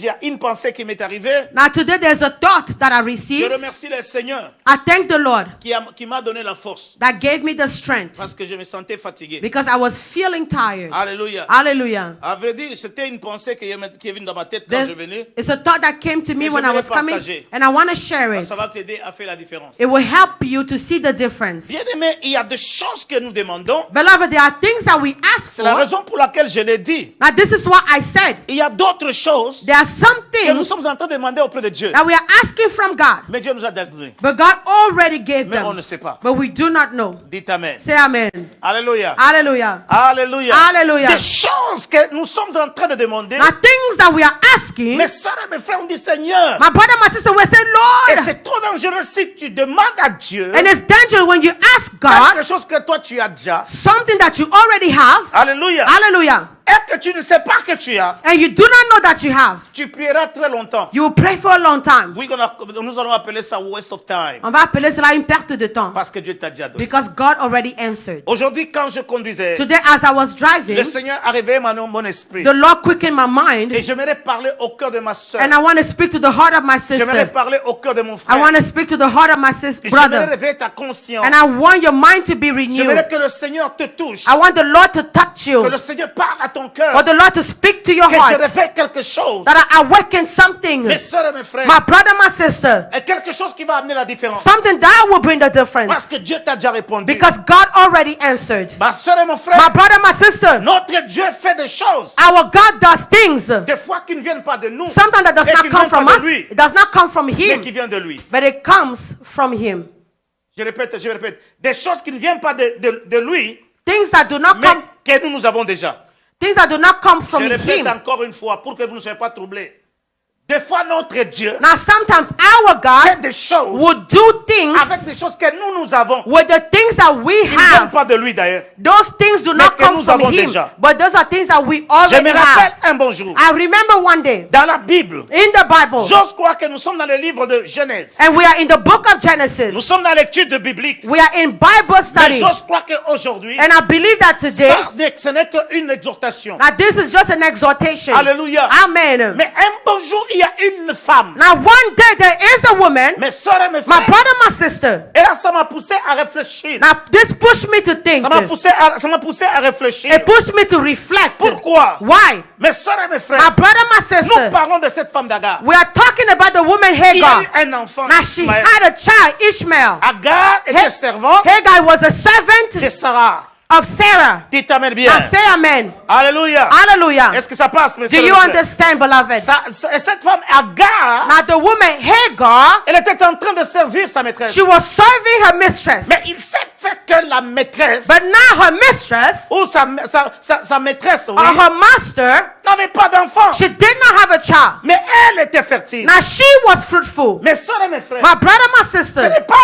y a une pensée qui m'est arrivée. Now today there's a thought that I Je received. remercie le Seigneur I thank the Lord qui m'a donné la force that gave me the strength parce que je me sentais fatigué. because I was feeling tired. Alléluia. Hallelujah. À vrai dire, c'était une pensée qui est venue dans ma tête quand je venais. It's a thought that came to me when I was coming, and I want to share it. Ça va t'aider à faire la différence. It will help you to see the difference. Bien aimé, il y a des choses que nous demandons. Beloved, there are things that we ask C'est la for. raison pour laquelle je l'ai dit. Now this is what I said. Il y a d'autres choses There are some que nous things sommes en train de demander auprès de Dieu. that we are asking from God, Mais Dieu nous a donné. but God already gave Mais on ne them, sait pas. but we do not know. Dites Amen. Say amen. Alléluia. Hallelujah. Alléluia. Hallelujah. Des choses que nous sommes en train de demander. Now things that we are asking, Mes soeurs et mes frères, on dit Seigneur. my brother, my sister will say, Et Lord, c'est trop dangereux si tu demandes à Dieu and it's dangerous when you ask quelque God chose que toi tu as déjà. something that you already have. Alléluia. Hallelujah. Et que tu ne sais pas que tu as. And you do not know that you have. Tu prieras très longtemps. You will pray for a long time. Nous allons appeler ça waste of time. On va appeler cela une perte de temps. Parce que Dieu t'a déjà donné. Because God already answered. Aujourd'hui, quand je conduisais, Today as I was driving, le Seigneur a réveillé mon esprit. the Lord quickened my mind. Et j'aimerais parler au cœur de ma soeur. And I want to speak to the heart of my J'aimerais sister. parler au cœur de mon I frère. want to speak to the heart of my sister, J'aimerais brother. réveiller ta conscience. And I want your mind to be renewed. J'aimerais que le Seigneur te touche. I want the Lord to touch Que you. le Seigneur parle à ton cœur. For the Lord to speak to your Que je heart. réveille quelque chose. That I awaken something. Mes soeurs et mes frères. My brother, my sister. Et quelque chose qui va amener la différence. Something that will bring the Parce difference. que Dieu t'a déjà répondu. Because God already answered. Ma soeur et mon frère. My brother, my sister. Notre Dieu fait des choses. Our God does things. Des fois qui ne viennent pas de nous. Something that does Et not qui ne come viennent from pas de us. lui. It does not come from Mais Him. qui vient de lui. But it comes from Him. Je répète. Des choses qui ne viennent pas de lui. Things that do not Mais come. que nous avons déjà. Things that do not come from Je répète Him. encore une fois pour que vous ne soyez pas troublés. Des fois, notre Dieu Now sometimes our fait God des choses will do things avec des choses que nous avons. with the things that we Qui ne viennent have. pas de lui d'ailleurs. Those things do not que come nous from avons Him. déjà. But those are things that we Je already me rappelle have. un bon jour. I remember one day Dans la Bible, in the Bible, j'ose croire que nous sommes dans le livre de Genèse. and we are in the book of Nous Genesis. sommes dans l'étude biblique. We are in Bible Mais study. j'ose croire qu'aujourd'hui, And I believe that today, ce n'est qu'une exhortation. that this is just an exhortation. Alléluia. Amen. Mais un bon jour, il y a une femme. Now one day there is a woman, Mes soeurs et mes my frères. brother, my sister. Et là, ça m'a poussé à réfléchir. Now this pushed me to think. Ça m'a poussé à réfléchir. It pushed me to reflect. Pourquoi? Why? Mes soeurs et mes My frères, brother, my nous sister. parlons de cette femme d'Agar. We are talking about the woman Il y a Hagar. eu un enfant. Now she Ismaël. had a child, Ishmael. Agar était servante Hagar was a servant de Sarah. of Sarah. Dites Amen bien. Now say amen. Alléluia. Hallelujah. Est-ce que ça passe, mes Do soeurs et you mes frères? understand, beloved? Et cette femme, Agar, Now the woman Hagar, elle était en train de servir sa maîtresse. she was serving her mistress. Mais il s'est fait que la maîtresse, But now her mistress ou sa maîtresse, oui, or her master, n'avait pas d'enfant. she did not have a child. Mais elle était fertile. Now she was fruitful. Mes soeurs et mes frères, My brother, my ce sister, n'est pas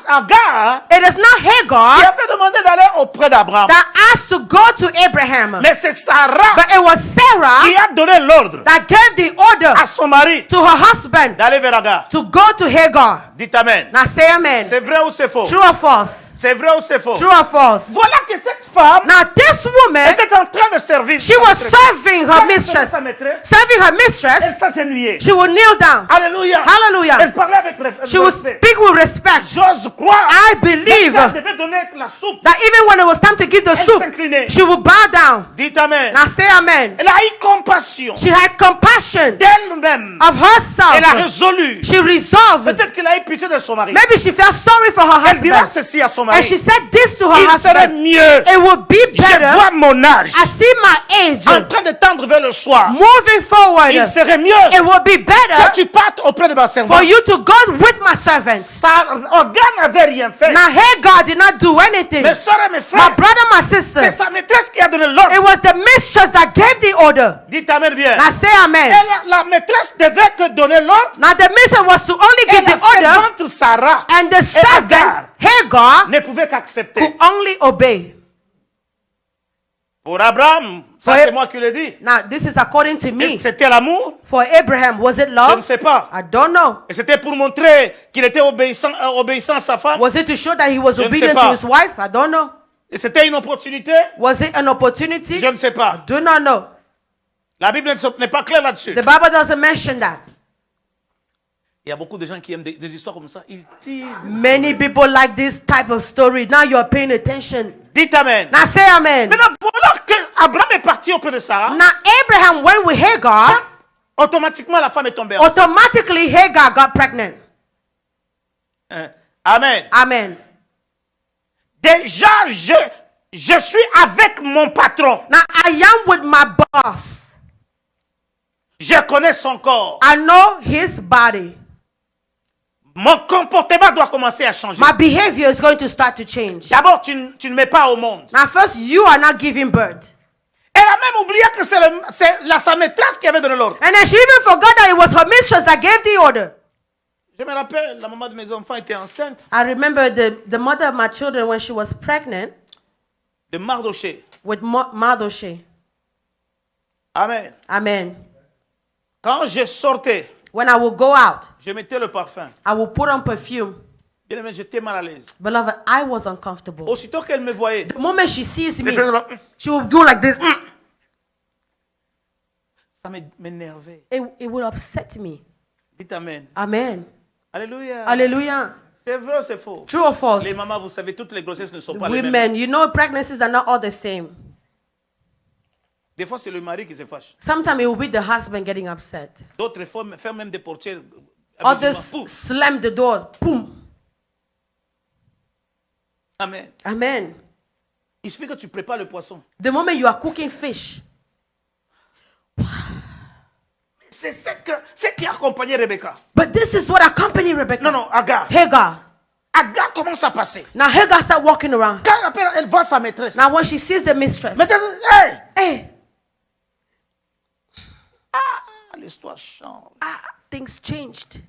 Agar it is not qui Hagar avait demandé d'aller auprès d'Abraham. that asked to go to Abraham. Mais c'est Sarah But it was Sarah qui a donné l'ordre that gave the order à son mari to her husband d'aller vers Agar. to go to Hagar. Dites Amen. Now say amen. C'est vrai ou c'est faux? True or false? C'est vrai ou c'est faux? True or false? Voilà que cette femme Now this woman, était en train de servir. she sa was maîtresse. serving her Quand elle mistress. servit sa maîtresse, Serving her elle mistress, s'agenouillait. she would kneel down. Alléluia. Hallelujah. Elle parlait avec She would respect. speak with respect. J'ose croire. I believe Elle devait donner la soupe. that even when it was time to give the Elle soup, s'inclinait. she would bow down. Dites Amen. Now say amen. Elle a eu compassion She had compassion d'elle-même. of Elle a herself. résolu. She resolved. Peut-être qu'elle a eu pitié de son mari. Maybe she felt sorry for her Elle dira husband. ceci à son And mari. she said this to her Il serait husband. mieux. It would be Je better. vois mon âge I see my age en train de tendre vers le soir. moving forward. Il serait It mieux would be que better tu partes auprès de ma for servante. you to go with my servants. Agar n'avait rien fait. Now Hagar did not do anything. Mes soeurs et mes My frères, brother, my c'est sister, sa maîtresse qui a donné l'ordre. it was the mistress that gave the order. Dites Amen bien. Now say amen. La maîtresse devait que donner l'ordre. Now the mistress was to only Et give la the order, servante Sarah and the servant Hagar ne pouvait qu'accepter. could only obey. Pour Abraham, ça For- c'est moi qui l'ai dit. Now this is according to Est-ce me. que c'était l'amour? For Abraham, was it Je ne love? sais pas. I don't know. Et c'était pour montrer qu'il était obéissant à sa femme. Was it to show that he was Je ne sais obedient pas. to his wife? I don't know. Et c'était une opportunité. Was it an opportunity? Je ne sais pas. Do not know. La Bible n'est pas claire là-dessus. The Bible doesn't mention that. Il y a beaucoup de gens qui aiment des histoires comme ça. Ils tirent. Many people like this type of story. Now you're paying attention. Dites Amen. Now say amen. Maintenant, voilà que Abraham est parti auprès de Sarah. Now Abraham went with Hagar. Automatiquement, la femme est tombée enceinte. Automatically Hagar got pregnant. Amen. Amen. Déjà, je suis avec mon patron. Now I am with my boss. Je connais son corps. I know his body. Mon comportement doit commencer à changer. My behavior is going to start to change. D'abord, tu ne mets pas au monde. Now first, you are not giving birth. Elle a même oublié que c'est sa maîtresse qui avait donné l'ordre. And then she even forgot that it was her mistress that gave the order. Je me rappelle, la maman de mes enfants était enceinte I remember the mother of my children when she was pregnant de Mardoché. with Mardochée. Amen. Amen. Quand je sortais, When I will go out, je mettais le parfum. I will put on perfume. Bien aimé, j'étais mal à l'aise. Beloved, I was uncomfortable. Aussitôt qu'elle me voyait, The moment she sees me, elle faisait là, she will do like this. ça m'énervait. It will upset me. Dites Amen. Amen. Alléluia. Hallelujah. C'est vrai ou c'est faux? True or false? Les mamans, vous savez, toutes les grossesses ne sont pas les mêmes. Women, you know pregnancies are not all the same. Des fois, c'est le mari qui se fâche. Sometimes it will be the husband getting upset. D'autres font même des portières. Others Pouf. slam the door. Boom. Amen. Amen. Il suffit que tu prépares le poisson. The moment you are cooking fish, C'est ce qui a accompagné Rebecca. but this is what accompanied Rebecca. Non, Agar. Hagar. Agar commence à passer. Now Hagar start walking around. Quand elle voit sa maîtresse. Now when she sees the mistress, Maintenant, hey! hey, L'histoire change. things changed.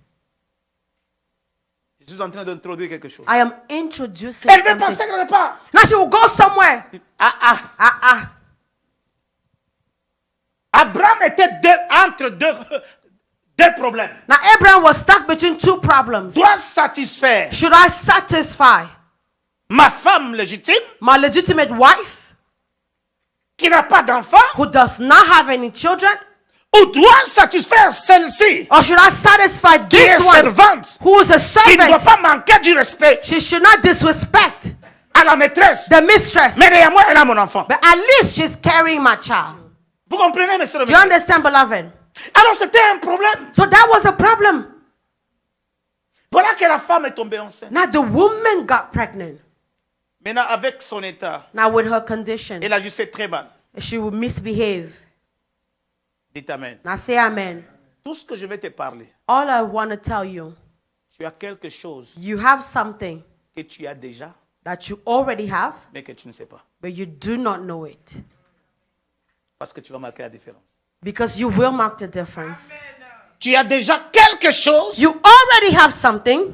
Je suis en train d'introduire quelque chose. I am introducing Elle veut something. passer quelque part. Now she will go somewhere. Abraham était entre deux problèmes. Now Abraham was stuck between two problems. Dois satisfaire Should I satisfy ma femme légitime my legitimate wife qui n'a pas d'enfant who does not have any children? ou dois satisfaire celle-ci Or should I satisfy qui est this one servante who is a qui ne doit servant? pas manquer du respect She should not disrespect à la maîtresse. the mistress. Mais néanmoins, elle a mon enfant. But at least she's carrying my child. Vous comprenez, messieurs Do et you mesdames? understand, beloved? Alors c'était un problème. So that was a problem. Voilà que la femme est tombée enceinte. Now the woman got pregnant. Maintenant, avec son état, Now with her condition, elle agissait très mal. she would misbehave. Dites Amen. Now say amen. Tout ce que je vais te parler, All I want to tell you, tu as quelque chose you have something que tu as déjà, that you already have, mais que tu ne sais pas. but you do not know it. Parce que tu vas marquer la différence. Because you will mark the difference. Tu as déjà quelque chose You already have something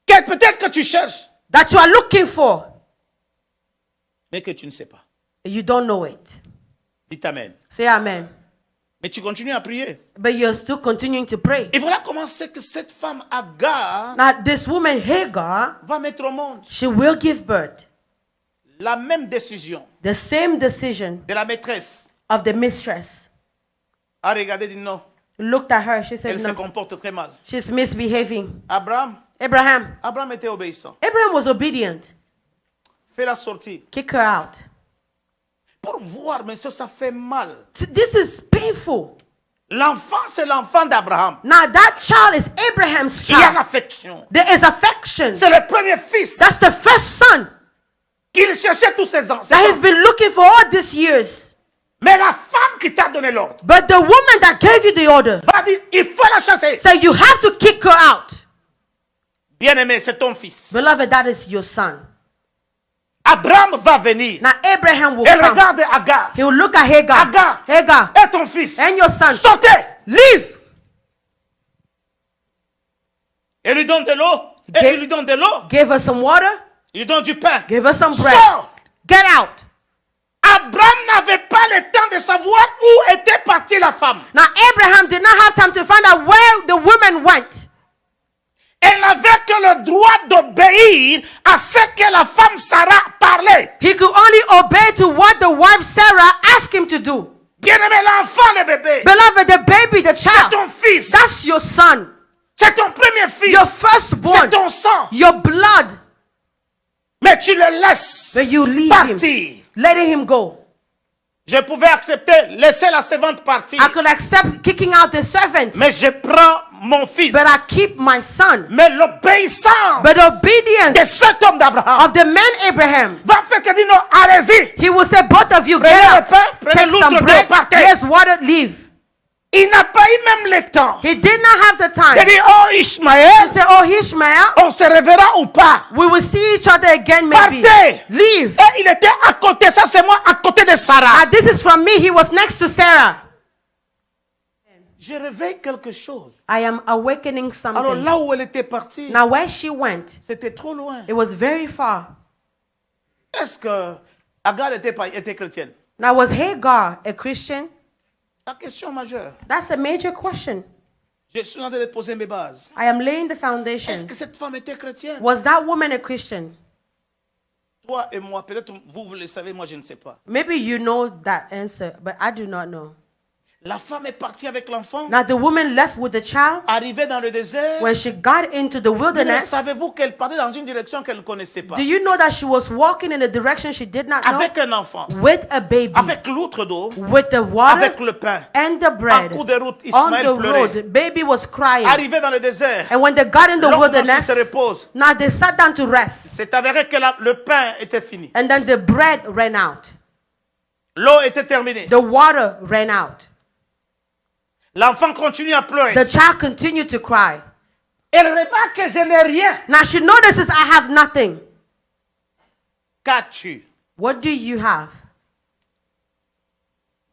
que peut-être que tu cherches, that you are looking for, mais que tu ne sais pas. and you don't know it. Dites Amen. Say amen. Mais tu continues à prier. But you're still continuing to pray. Et voilà comment c'est que cette femme Agar Now this woman Hagar, va mettre au monde she will give birth. la même décision The same decision de la maîtresse. of the mistress. A regardé, dit non, Looked at her, she said, elle se no, comporte très mal. she's misbehaving. Abraham Abraham était obéissant. was obedient. Fais-la sortir. Kick her out. Pour voir, mais ça fait mal. This is painful. L'enfant, c'est l'enfant d'Abraham. Now that child is Abraham's Il y a child. l'affection. There is affection. C'est le premier fils That's the first son qu'il cherchait tous ses ans. that he's been looking for all these years. Mais la femme qui t'a donné l'ordre But the woman that gave you the order va dire, il faut la chasser. said you have to kick her out. Bien-aimé, c'est ton fils. Beloved, that is your son. Abraham va venir. Now Abraham will Elle come. regarde Agar. He will look at Hagar. Agar. Hagar, Et ton fils. and your son. Sortez. Leave. Et lui donne de l'eau. Et Give- il lui donne de l'eau. Give her some water. Il lui donne du pain. Give her some bread. Sors. Get out. Abraham n'avait pas le temps de savoir où était partie la femme. Now Abraham did not have time to find out where the woman went. Elle n'avait que le droit d'obéir à ce que la femme Sarah parlait. He could only obey to what the wife Sarah asked him to do. Bien-aimé, l'enfant, le bébé, Beloved, the baby, the c'est child, ton fils. that's your son, C'est ton premier fils. your firstborn, C'est ton sang. your blood. Mais tu le laisses But you leave partir. letting him go. Je pouvais accepter, laisser la servante partir. I could accept kicking out the servant, Mais je prends mon fils. but I keep my son. Mais l'obéissance But obedience de cet homme d'Abraham of the man Abraham, va faire que dit non, allez-y. he will say, both of you, Prenez get le out, pain, prenez take l'autre some d'eau, bread, partez. here's water, leave. Il n'a pas eu même le temps. He did not have the Il time. dit, oh He Ishmaël, said, oh Ishmael, on se reverra ou pas. we will see each other again maybe. Partez. Leave. Et il était à côté, ça c'est moi, à côté de Sarah. This is from me. He was next to Sarah. Je réveille quelque chose. I am awakening Alors something. là où elle était partie, Now where she went, c'était trop loin. it was very far. Est-ce que Agar était chrétienne? Now was Hagar a Christian? La question majeure. That's a major question. Je suis en train de poser mes bases. I am laying the foundation. Est-ce que cette femme était chrétienne? Was that woman a Christian? Toi et moi, peut-être vous le savez, moi je ne sais pas. Maybe you know that answer, but I do not know. La femme est partie avec l'enfant, Now the woman left with the child. arrivée dans le désert. When she got into the Mais wilderness, savez-vous qu'elle partait dans une direction qu'elle ne connaissait pas? do you know that she was walking in a direction she did not know? Avec un enfant, With a baby, avec l'outre d'eau, with the water avec le pain. and the En bread. cours de route, On Ismaël the pleurait. road, baby was crying. Arrivé dans le désert, And when they got in the l'homme wilderness, se repose. now they sat down to rest. C'est avéré que le pain était fini. And then the bread ran out. L'eau était terminée. The water ran out. L'enfant continue à pleurer. The child continued to cry. Elle remarque que je n'ai rien. Now she notices, I have nothing. Qu'as-tu? What do you have?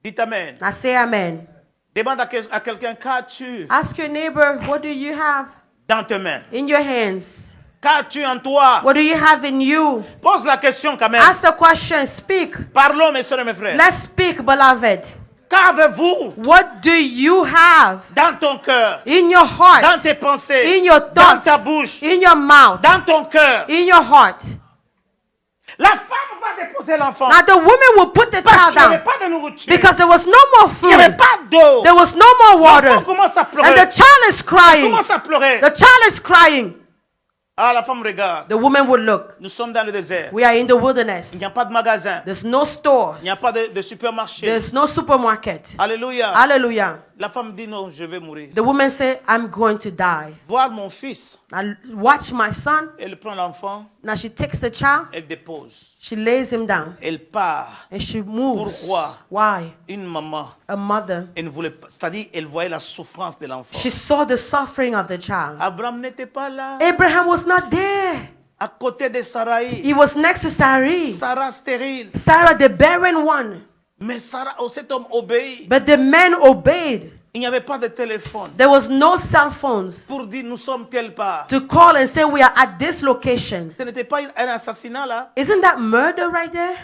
Dites amen. Now say amen. Demande à quelqu'un, qu'as-tu Ask your neighbor, what do you have dans tes mains? in your hands? Qu'as-tu en toi? What do you have in you? Pose la question quand même. Ask the question, speak. Parlons, mes soeurs et mes frères. Let's speak, beloved. Qu'avez-vous What do you have dans ton cœur, in your dans heart, tes pensées, in your dans thoughts, ta bouche, in your mouth, dans ton cœur? in your heart? La femme va déposer l'enfant Now the woman will put the parce child qu'il n'y avait down pas de nourriture. because there was no more Il n'y avait food. pas d'eau. There was no more water. L'enfant commence à pleurer. And the child is Il crying. commence à pleurer. The child is crying. Ah, la femme regarde. The woman would look. Nous sommes dans le désert. We are in the wilderness. Il n'y a pas de magasin. There's no stores. Il n'y a pas de supermarché. There's no supermarket. Alléluia. Hallelujah. La femme dit non, je vais mourir. The woman said, I'm going to die. Voir mon fils. Now watch my son. Elle prend l'enfant. Now she takes the child. Elle dépose. She lays him down. Elle part. And she moves. Pourquoi? Why? Une maman. A mother. Elle ne voulait pas. C'est-à-dire, elle voyait la souffrance de l'enfant. She saw the suffering of the child. Abraham n'était pas là. Abraham was not there. À côté de Sarai. He was next to Sarai. Sarah stérile. Sarah, the barren one. Mais Sarah, oh, cet homme obéit. But the man obeyed. Il n'y avait pas de téléphone There was no cell phones pour dire nous sommes telle part. to call and say we are at this location. Ce n'était pas un assassinat là. Isn't that murder right there?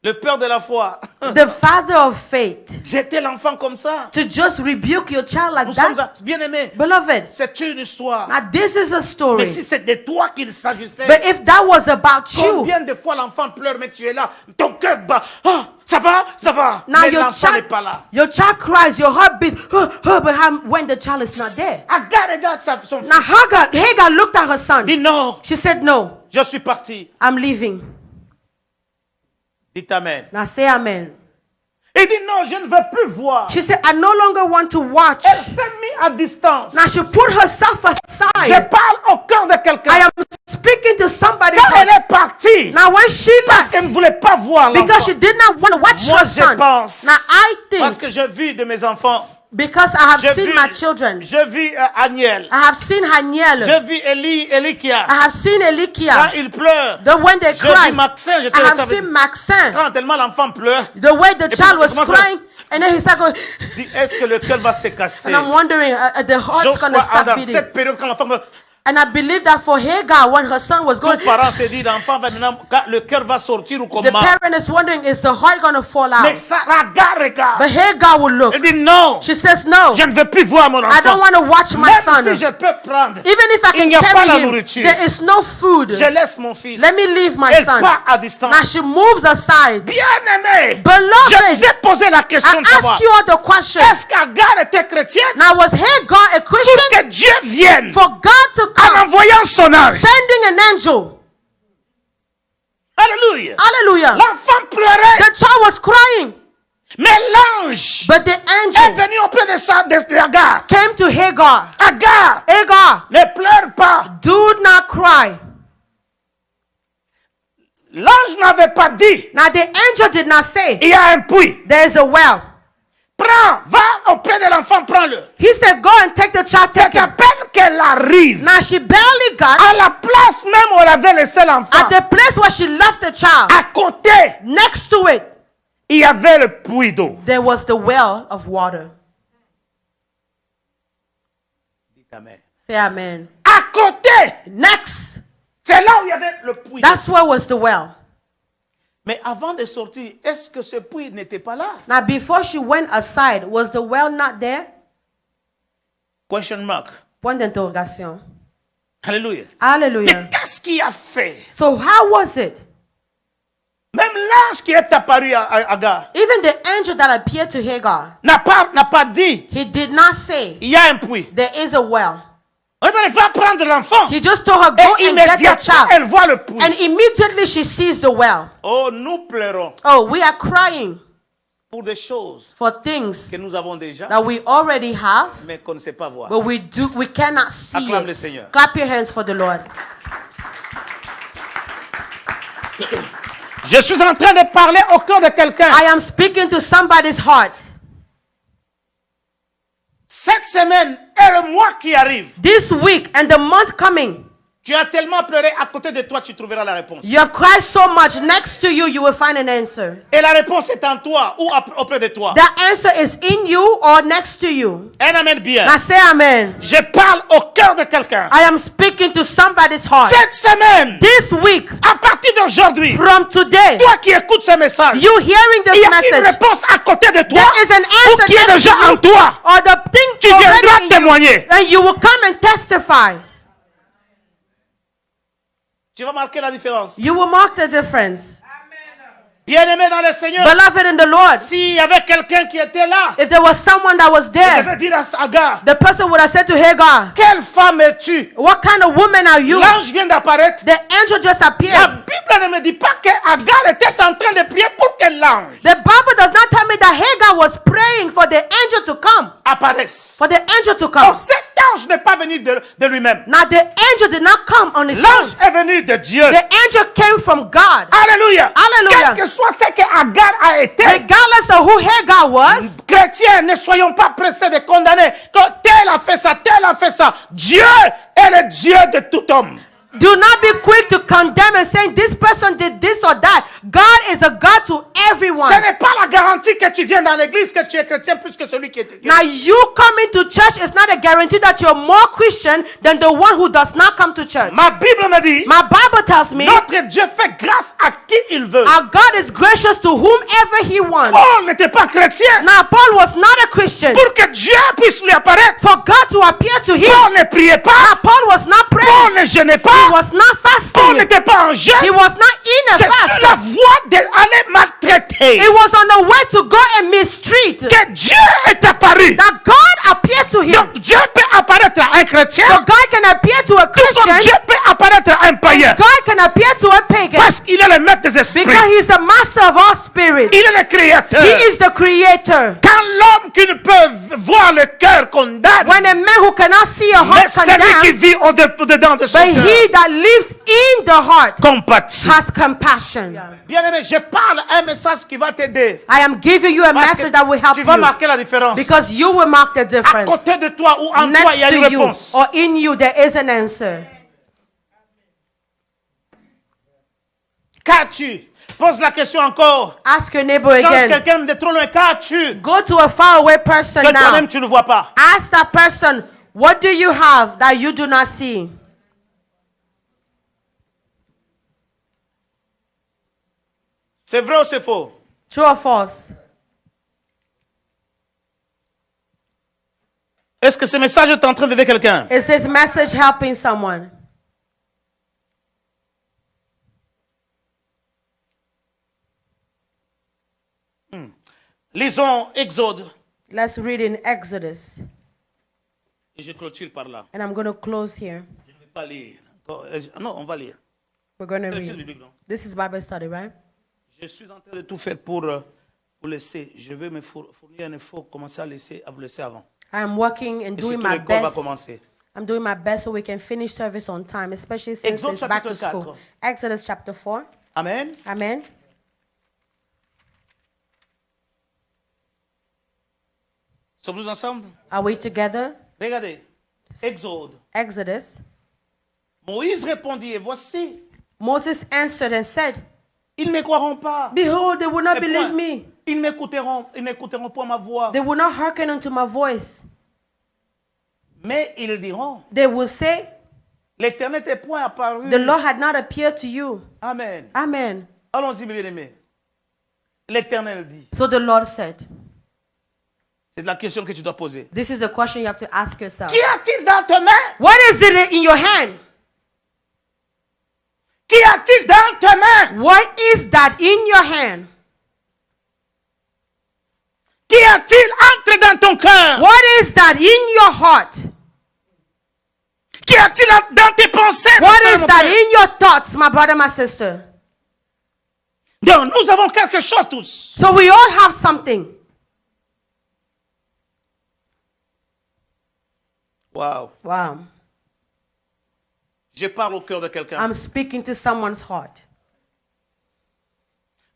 Le père de la foi. The father of faith. J'étais l'enfant comme ça. To just rebuke your child like Nous sommes that. bien aimés. Beloved, C'est une histoire. now this is a Mais story. si c'est de toi qu'il s'agissait, But if that was about you, combien de fois l'enfant pleure mais tu es là, ton cœur bat. Ah, ça va, ça va. now Mais l'enfant n'est pas là. your child cries, your heart beats, but when the child is not there. Agar regarde son fils. Now Hagar looked at her son. Dit non, She said, no, je suis parti. I'm leaving. Dites amen. Now say amen. Il dit non, je ne veux plus voir. She said, I no longer want to watch. Elle s'est mise à distance. Now she put herself Je aside. parle au cœur de I quelqu'un. am speaking to somebody. Quand elle est partie, Now when she parce qu'elle ne left, voulait pas voir because l'enfant. she did not want to watch Moi, her je son. pense. Now I Parce think, que j'ai vu de mes enfants. because I have J'ai seen vu, my children. j'ai vu Aniel. I have seen Haniel. J'ai vu Elikia. I have seen Quand Elikia. il pleure. When they J'ai vu cried. Maxin. I have seen Maxin. Quand tellement l'enfant pleure. The way the puis, child was il commence à- crying. And then he started going, Dit, est-ce que le cœur va se casser? and I'm wondering, the heart's going to Joshua, stop dans beating. cette période, quand l'enfant meurt, And I believe that for Hagar, when her son was going, Tout parent se dit, l'enfant va maintenant, le cœur va sortir ou the comment? parent is wondering, is the heart going to fall Mais out? Sarah regarde. But Hagar will look. Elle dit non. She says, no, Je ne veux plus voir mon I don't enfant. want to watch my Même son. si je peux prendre, Even if I il can n'y a pas la carry him, nourriture. there is no food. Je laisse mon fils. Let me leave my Elle son. part à distance. Now she moves aside. Bien-aimé, Beloved, je vous ai posé la question I de savoir, ask you all the question. est-ce qu'Agar était chrétienne? Now, was Hagar a Pour Christian? que Dieu vienne For God to en come, envoyant son ange. sending an angel. Alléluia. Hallelujah. L'enfant pleurait, The child was crying, mais l'ange but the est angel venu auprès de Agar. came to Hagar. Agar, Hagar, ne pleure pas. do not cry. L'ange n'avait pas dit, Now, the angel did not say, il y a un puits. there is a well. Prends, va auprès de l'enfant, prends-le. He said, go and take the child, C'est take him. à peine qu'elle arrive Now, she barely got à la place même où elle avait laissé l'enfant. at the place where she left the child. À côté, Next to it, il y avait le puits d'eau. there was the well of water. Amen. Say amen. À côté, Next, c'est là où il y avait le puits. that's where was the well. Mais avant de sortir, est-ce que ce puits n'était pas là? Now, before she went aside, was the well not there? Question mark. Point d'interrogation. Alléluia. Hallelujah. Mais qu'est-ce qui a fait? So how was it? Même l'ange qui est apparu à Agar Even the angel that appeared to Hagar, n'a pas dit, he did not say, il y a un puits. there is a well. Elle va prendre l'enfant. He just told her, Et go and get the immédiatement, child. elle voit le puits. And immediately she sees the well. Oh, nous pleurons Oh, we are crying pour des choses for things que nous avons déjà, that we already have, mais qu'on ne sait pas voir. but we cannot see Acclame le it. Seigneur. Clap your hands for the Lord. Je suis en train de parler au cœur de quelqu'un. I am speaking to somebody's heart. Cette semaine et le mois qui arrive, This week and the month coming, tu as tellement pleuré, à côté de toi, tu trouveras la réponse. you have cried so much. Next to you, you will find an answer. Et la réponse est en toi ou auprès de toi. The answer is in you or next to you. Un amen bien. Now say amen. Je parle au cœur de quelqu'un. I am speaking to somebody's heart. Cette semaine, This week, à partir d'aujourd'hui, from today, toi qui écoutes ce message, you hearing il this y a une message, réponse à côté de toi there is an ou answer qui est next déjà to you, en toi. or the thing Tu viendras already in you, témoigner. and you will come and testify. Tu vas marquer la différence. You will mark the difference. Bien-aimé dans le Seigneur, Beloved in the Lord, s'il y avait quelqu'un qui était là, if there was someone that was je there, devais dire à Agar, the person would have said to Hagar, quelle femme es-tu? what kind of woman are you? L'ange vient d'apparaître. The angel just La appeared. Bible ne me dit pas que Agar était en train de prier pour que l'ange The Bible does not tell me that Hagar was praying for the angel to come. apparaisse. For the angel to Oh, come. cet ange n'est pas venu de lui-même. Now the angel did not come on his L'ange own. est venu de Dieu. The angel came from God. Alléluia. Hallelujah. Quel que soit ce que Agar a été, Regardless of who Hagar was, chrétiens, ne soyons pas pressés de condamner que tel a fait ça, tel a fait ça. Dieu est le Dieu de tout homme. do not be quick to condemn and saying this person did this or that. God is a God to everyone. Ce n'est pas la garantie que tu viens dans l'église que tu es chrétien plus que celui qui est. Now you coming to church is not a guarantee that you're more Christian than the one who does not come to church. Ma Bible me dit, My Bible tells me notre Dieu fait grâce à qui il veut. our God is gracious to whomever he wants. Paul n'était pas chrétien. Now Paul was not a Christian. Pour que Dieu puisse lui apparaître, For God to appear to him, Paul ne priait pas, Paul was not Paul praying. ne jeûnait He pas, was not Paul fasting. n'était pas en He jeûne. was not in a C'est sur la fast. voie d'aller maltraiter He was on the way to go and mistreat. que Dieu est apparu. That God appeared to him. Donc Dieu peut apparaître à un chrétien, So God can appear to a tout comme Christian. Dieu peut apparaître à un païen. God can appear to a pagan. Parce qu'il est le maître des esprits. Because he's the master of all spirits. Il est le créateur. He is the creator. Quand l'homme qui ne peut voir le cœur condamne, When a man who cannot see a mais heart celui qui condemns, vit au-dedans de son but cœur he that lives in the heart compatit. has compassion. Bien-aimé, je parle un message qui va t'aider. I am giving you a Parce que message that will help tu vas you. marquer la différence. Because you will mark the À difference. côté de toi ou en toi, il y Next a to une you réponse. or in you, there is an answer. Qu'as-tu? Pose la question encore. Ask your neighbor Change again. quelqu'un de trop loin. Qu'as-tu? Go to a faraway person Que now. toi-même tu ne vois pas. Ask that person, what do you have that you do not see? C'est vrai ou c'est faux? True or false? Est-ce que ce message est en train d'aider quelqu'un? Is this message helping someone? Lisons Exode. Let's read in Exodus. Et je clôture par là. And I'm going to close here. Je ne vais pas lire. Non, on va lire. We're going to C'est lecture read. biblique, non? This is Bible study, right? Je suis en train de tout faire pour vous laisser. Je veux me fournir un effort, commencer à vous laisser avant. I'm working and Et doing surtout, my l'école va best. commencer. I'm doing my best so we can finish service on time, especially since Exode it's back to chapitre school. 4. Exodus chapter 4. Amen. Amen. Sommes-nous ensemble? Are we together? Regardez. Exode. Exodus. Moïse répondit, et voici, Moses answered and said, ils ne me croiront pas. Behold, they will not Et believe point. me. Ils n'écouteront pas ma voix. They will not hearken unto my voice. Mais ils diront, They will say, l'Éternel n'est point apparu. the Lord had not appeared to you. Amen. Amen. Allons-y, mes bien-aimés. L'Éternel dit. So the Lord said, C'est la question que tu dois poser. this is the question you have to ask yourself. Qu'y a-t-il dans tes mains? What is it in your hand? Qu'y a-t-il dans tes mains? What is that in your hand? Qu'y a-t-il entre dans ton cœur? What is that in your heart? Qu'y a-t-il dans tes pensées? mon What frère, is mon that frère? in your thoughts, my brother, my sister? Donc, nous avons quelque chose tous. So we all have something. Wow. Wow. Je parle au cœur de quelqu'un. I'm speaking to someone's heart.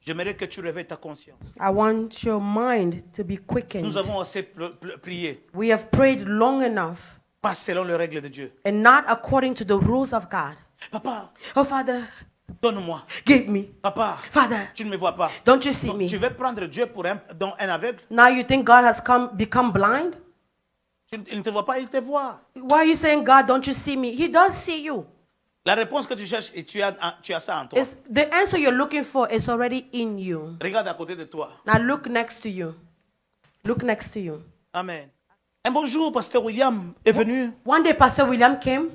J'aimerais que tu réveilles ta conscience. I want your mind to be quickened. Nous avons assez prié, We have prayed long enough pas selon les règles de Dieu. and not according to the rules of God. Papa, Oh, Father, donne-moi. give me. Papa, Father, tu ne me vois pas. don't you see Donc, me? tu veux prendre Dieu pour un aveugle? Now you think God has become blind? Il ne te voit pas, il te voit. Why are you saying, God, don't you see me? He does see you. La réponse que tu cherches, et tu as ça en toi. It's, the answer you're looking for is already in you. Regarde à côté de toi. Now look next to you. Look next to you. Amen. Un bonjour, pasteur William est venu One day, Pastor William came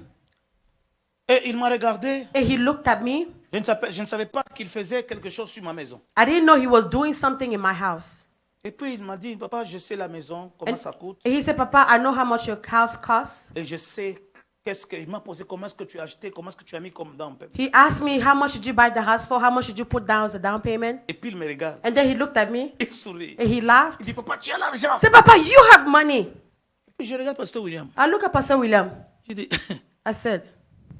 et il m'a regardé. and he looked at me. Je ne savais pas qu'il faisait quelque chose sur ma maison. I didn't know he was doing something in my house. Et puis il m'a dit, papa, je sais la maison, comment ça coûte. And he said, Papa, I know how much your house costs. Et je sais il m'a posé comment est-ce que tu as acheté, comment est-ce que tu as mis comme down payment. He asked me, how much did you buy the house for? How much did you put down as a down payment? Et puis il me regarde. And then he looked at me Il sourit. and he laughed. Il dit, papa, tu as l'argent. He said, Papa, you have money. Et puis je regarde pasteur William. I look at Pastor William. Je dis, I said,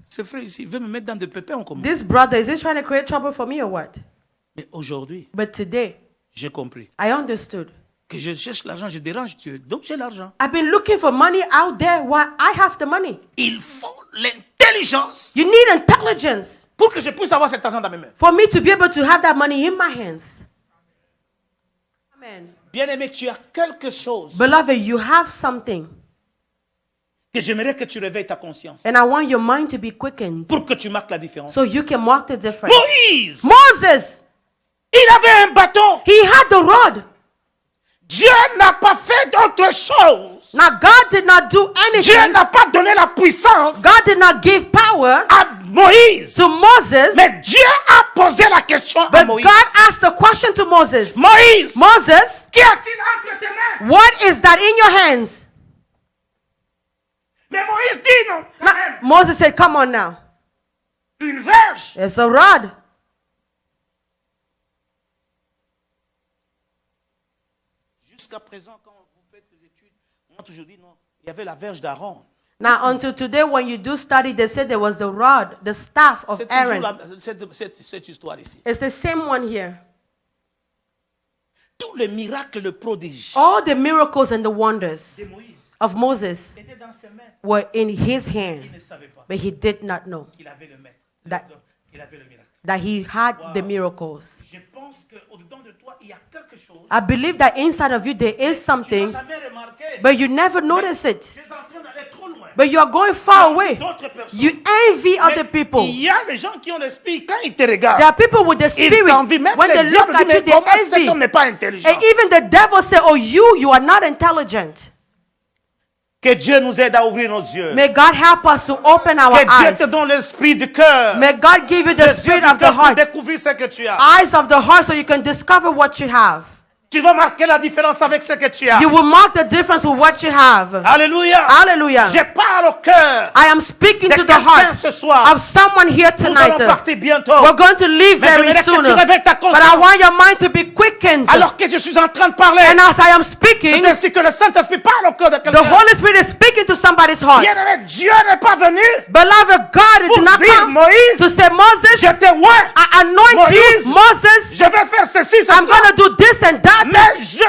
ce frère ici, il veut me mettre dans des pépins en commun. this brother, is he trying to create trouble for me or what? Mais aujourd'hui, But today, j'ai compris I understood. que je cherche l'argent, je dérange Dieu. Donc j'ai l'argent. I've been looking for money out there while I have the money. Il faut l'intelligence You need intelligence pour que je puisse avoir cet argent dans mes mains. for me to be able to have that money in my hands. Amen. Bien-aimé, tu as quelque chose Beloved, you have something. que j'aimerais que tu réveilles ta conscience And I want your mind to be quickened pour que tu marques la différence. so you can mark the difference. Moïse, Moses, il avait un bâton. he had the rod. Dieu n'a pas fait d'autre chose. Now, God did not do Dieu anything. n'a pas donné la puissance God did not give power à Moïse. to Moses, Mais Dieu a posé la question à but Moïse. God asked the question to Moses. Moïse, Moses, qu'y a-t-il entre tes mains? what is that in your hands? Mais Moïse dit non. Quand Now, même. Moses said, come on now. Une verge. It's a rod. Jusqu'à présent, quand vous faites les études, on m'a toujours dit non. Il y avait la verge d'Aaron. Now, until today, when you do study, they said there was the rod, the staff of C'est toujours Aaron. cette histoire ici. It's the same one here. Tous les miracles, le prodige All the miracles and the wonders de Moïse of Moses étaient dans ses mains. were in his Il hand, ne savait pas but he did not know qu'il avait le maître. That- Il avait le miracle. that he had the miracles. Je pense qu'au-dedans de toi, il y a quelque chose. I believe that inside of you there is Tu n'as something, jamais remarqué. but you never notice it. Tu es en train d'aller trop loin. But you are going far away. D'autres personnes. You envy other people. Il y a des gens qui ont l'esprit, quand ils te regardent, There are people with the ils spirit. t'envient. Même When le they look diable dit, at you, mais they comment cet envy. homme n'est pas intelligent? And even the devil say, oh, you are not intelligent. Que Dieu nous aide à ouvrir nos yeux. May God help us to open our Que Dieu eyes. te donne l'esprit du cœur. May God give you the Les yeux spirit du of the cœur pour heart. découvrir ce que tu as. Eyes of the heart so you can discover what you have. Tu vas marquer la différence avec ce que tu as. You will mark the difference with what you have. Alléluia. Hallelujah. Je parle au cœur I am speaking de to the quelqu'un heart ce soir. of someone here Nous tonight. allons partir bientôt. We're going to leave Mais very j'aimerais soon. que tu réveilles ta But I conscience. want your mind to be quickened. Alors que je suis en train de parler, And as I am speaking, c'est ainsi que le Saint-Esprit parle au cœur de the quelqu'un. Holy Spirit is speaking to somebody's heart. Bien-aimé, Dieu n'est pas venu Beloved, God pour did not dire, come Moïse, to say, Moses, je te vois, I anoint Moïse, you, Moses, je vais faire ceci, ceci. I'm going to do this and that. Mais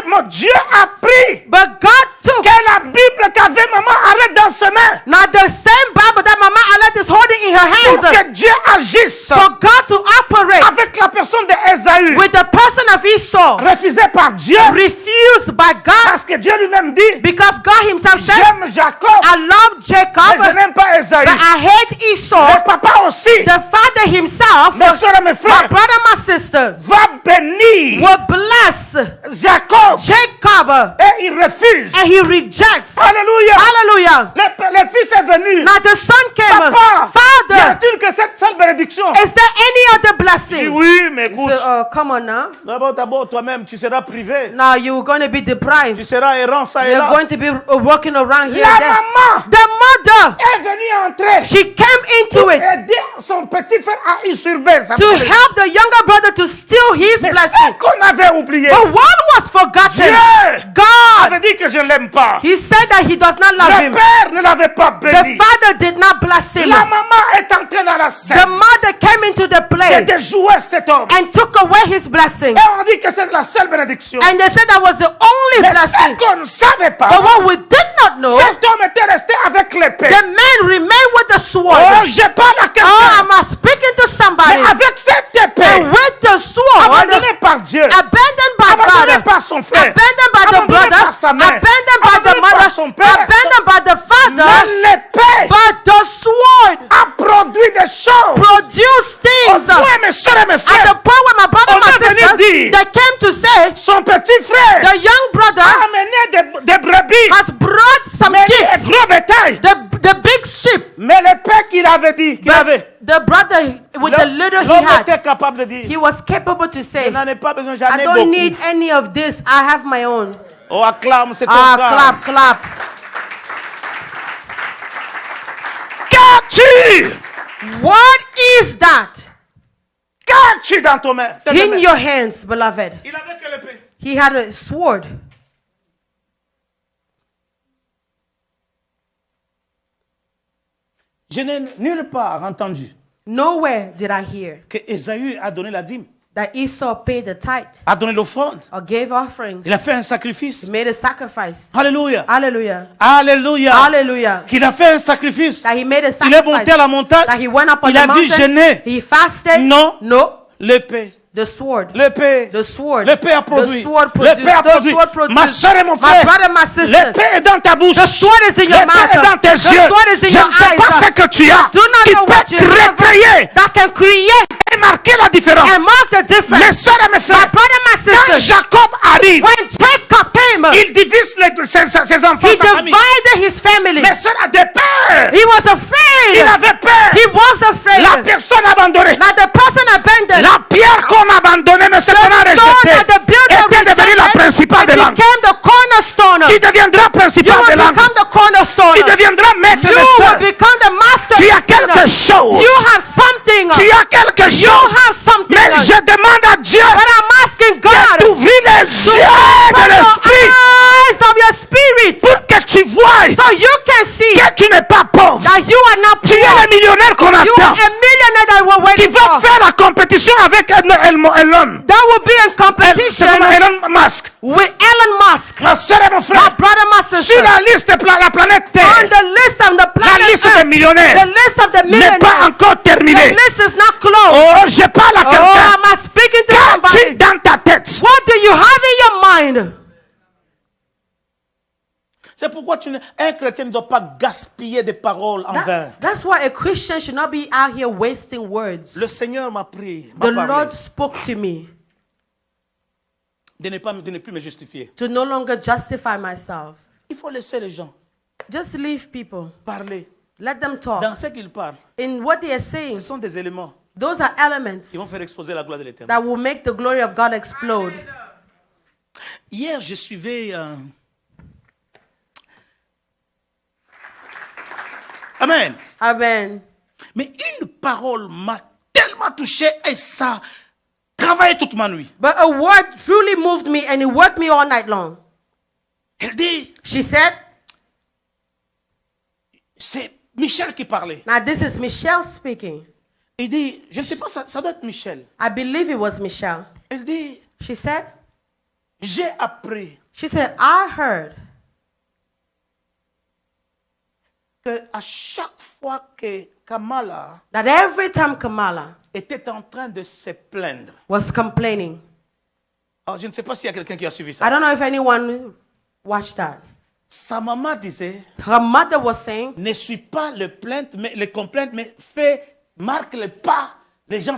mon Dieu a pris But God took que la Bible qu'avait maman arrête dans ses mains now the same Bible that Mama Alet is holding in her pour hands que Dieu agisse for God to operate avec la personne d'Ésaü, with the person of Esau, refusée par Dieu, refused by God, parce que Dieu lui-même dit, because God himself said, j'aime Jacob, I love mais je Jacob, n'aime pas Ésaü. but I hate Esau. Le papa aussi, The father himself, mes soeurs et mes my frères, brother, my sister, va bénir will bless Jacob Jacob et il refuse. and he rejects. Alléluia. Hallelujah. Le fils est venu. Now the son came. Papa, y Father, a-t-il que cette seule bénédiction? is there any other Il dit, blessing? oui, mais écoute, So, come on now. d'abord toi-même, tu seras privé. Now you're going to be Tu deprived. seras errant ça et You're là. going to be walking around here La and there. maman The mother, est venue entrer she came into pour it aider son petit frère à usurper sa to bénédiction. help the younger brother to steal his Mais blessing. ce qu'on avait oublié, But what was forgotten? Dieu God, avait dit que je ne l'aime pas. he said that he does not love Le him. père ne l'avait pas The béni. father did not bless him. La maman est entrée dans la The scène mother came into the et play de jouer cet homme. and took away his blessing. Et on dit que c'est la seule bénédiction. And they said that was the only Mais blessing. ce qu'on ne savait pas, But what we did not know, cet homme était resté avec l'épée. the man remained with the sword. Oh, je parle à Oh, quelqu'un. I'm speaking to somebody. Mais avec cette épée, And with the sword, abandonné par Dieu, abandoned by abandonné God, par son frère, abandoned by the abandonné brother, par sa mère, abandoned by the abandonné par mother, son père, abandoned by the mais father, l'épée but the sword a produit des choses. produced Au things. point, mes soeurs et mes At the frères, point where my brother on and my est venu sister, dire, they came to say, son petit frère the young brother a amené des brebis, has brought some mais des gifts, gros bétail. the big sheep. Mais l'épée qu'il avait dit, qu'il avait, The brother with the little he l'homme had, était capable de dire, he was capable to je say, n'en ai pas besoin, j'en I ai don't need beaucoup. any of this. I have my own. Oh, acclame, c'est ton Ah, cas. clap, clap. Qu'as-tu? What is that Qu'as-tu dans ton main? Tes deux in mains. your hands, beloved? Il avait que l'épée. He had a sword. Je n'ai nulle part entendu Nowhere did I hear que Ésaü a donné la dîme, that Esau paid the tithe a donné l'offrande. or gave offerings. Il a fait un sacrifice. He made a sacrifice. Alléluia. Hallelujah. Alléluia. Hallelujah. Qu'il a fait un sacrifice. That he made a Il est monté sacrifice. à la montagne. That he went up on Il the a dit, je mountain. n'ai He fasted. non No. l'épée. The sword. L'épée. The sword. L'épée a The produit. sword produced. L'épée a The produit. sword produced. Ma soeur et mon My frère. brother, my sister. L'épée est dans ta bouche. The sword is in your L'épée mouth. est dans tes The yeux. sword is in Je your ne sais eyes. pas ce que tu as Do not qui know what peut you have recréer that can create et marquer la différence. and mark the difference. Mes soeurs et mes My frères, brother, my quand sister. Jacob arrive, When Jacob came, il divise ses enfants, he sa famille. divided his family. Mes soeurs a des peurs. He was afraid. Il avait peur. He was afraid. La personne abandonnée. That the person abandoned. La pierre qu'on a abandonnée, mais ce qu'on a The stone rejeté, that the builder était devenue la rejected, principale it des langues. became the cornerstone. Tu deviendras You principal des will langues. become the cornerstone. Tu deviendras maître You des will soeurs. become the master. Tu as of the quelque sinner. chose. You have something. Tu as quelque You chose. have something. Mais je demande à Dieu But I'm asking God d'ouvrir les yeux open de your l'esprit eyes of your spirit pour que tu vois so you can see que tu n'es pas pauvre. that you are not Tu es poor. le millionnaire qu'on You are attend. a millionaire that we're Qui waiting va for. faire la compétition avec Elon. That will be in C'est competition comme Elon Musk. with Elon Musk. Ma soeur et mon My frère. brother, my sister. Sur la liste de la planète On Terre, the list of the la planet liste des Earth, the millionnaires list of the n'est pas millionaires, encore the terminée. list is not closed. Oh, je parle à Oh, quelqu'un. am I speaking to Qu'as-tu somebody? dans ta tête? What do you have in your mind? C'est pourquoi tu n'es. Un chrétien ne doit pas gaspiller des paroles en vain. That's why a Christian should not be out here wasting words. Le Seigneur m'a pris, The m'a parlé Lord spoke to me de ne plus me justifier. to no longer justify myself. Il faut laisser les gens Just leave people. parler. Let them talk. Dans ce qu'ils parlent, In what they are ce saying, sont des éléments those are elements qui vont faire exploser la gloire de l'Éternel. that will make the glory of God explode. Hier, je suivais... Amen. Amen. Mais une parole m'a tellement touché et ça travaillait toute ma nuit. But a word truly moved me and it worked me all night long. Elle dit, She said, c'est Michel qui parlait. now this is Michelle speaking. Il dit, je ne sais pas, ça doit être Michel. I believe it was Michelle. Elle dit, She said, j'ai appris I heard que à chaque fois que Kamala that every time Kamala était en train de se plaindre, was complaining. alors je ne sais pas s'il y a quelqu'un qui a suivi I ça. don't know if anyone watched that. Sa maman disait, Her mother was saying, ne suis pas les complaintes, mais marque le pas, les gens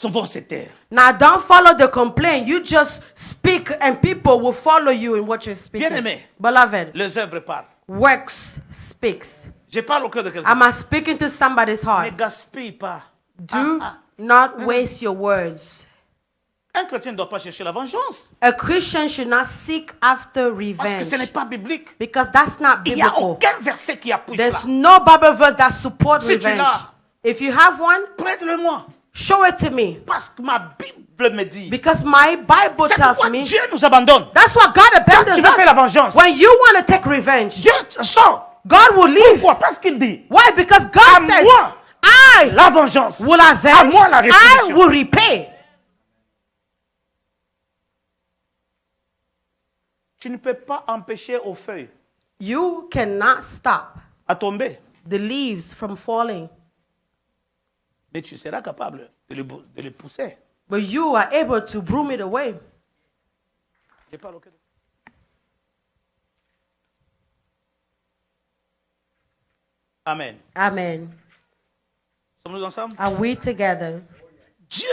vont se taire. now don't follow the complaint. You just speak and people will follow you in what you're speaking. Bien-aimé. Beloved, Les œuvres parlent. works speaks. Je parle au cœur de quelqu'un. Am I speaking to somebody's Ne heart? gaspille pas. Do not waste your words. Un chrétien ne doit pas chercher la vengeance. A Christian should not seek after Parce que ce n'est revenge pas biblique. because that's not Il n'y a biblical. aucun verset qui appuie There's cela. no Bible verse that supports Si tu revenge. l'as. If you have one, Prête-le-moi. show it to me Parce que ma Bible me dit. because my Bible C'est tells pourquoi me Dieu nous abandonne. that's what God Quand abandons tu vas faire la us. vengeance, When you want to take revenge, Dieu sort. God will leave. Pourquoi? Parce qu'il dit, Why? Because à God says, moi I la vengeance. will À avenge, moi la I rétribution. will repay. Tu ne peux pas empêcher aux feuilles You cannot stop à tomber. the leaves from falling, Mais tu seras capable de les pousser. but you are able to broom it away. Je parle au cœur de- Amen. Amen. Sommes-nous ensemble? Are we together? Dieu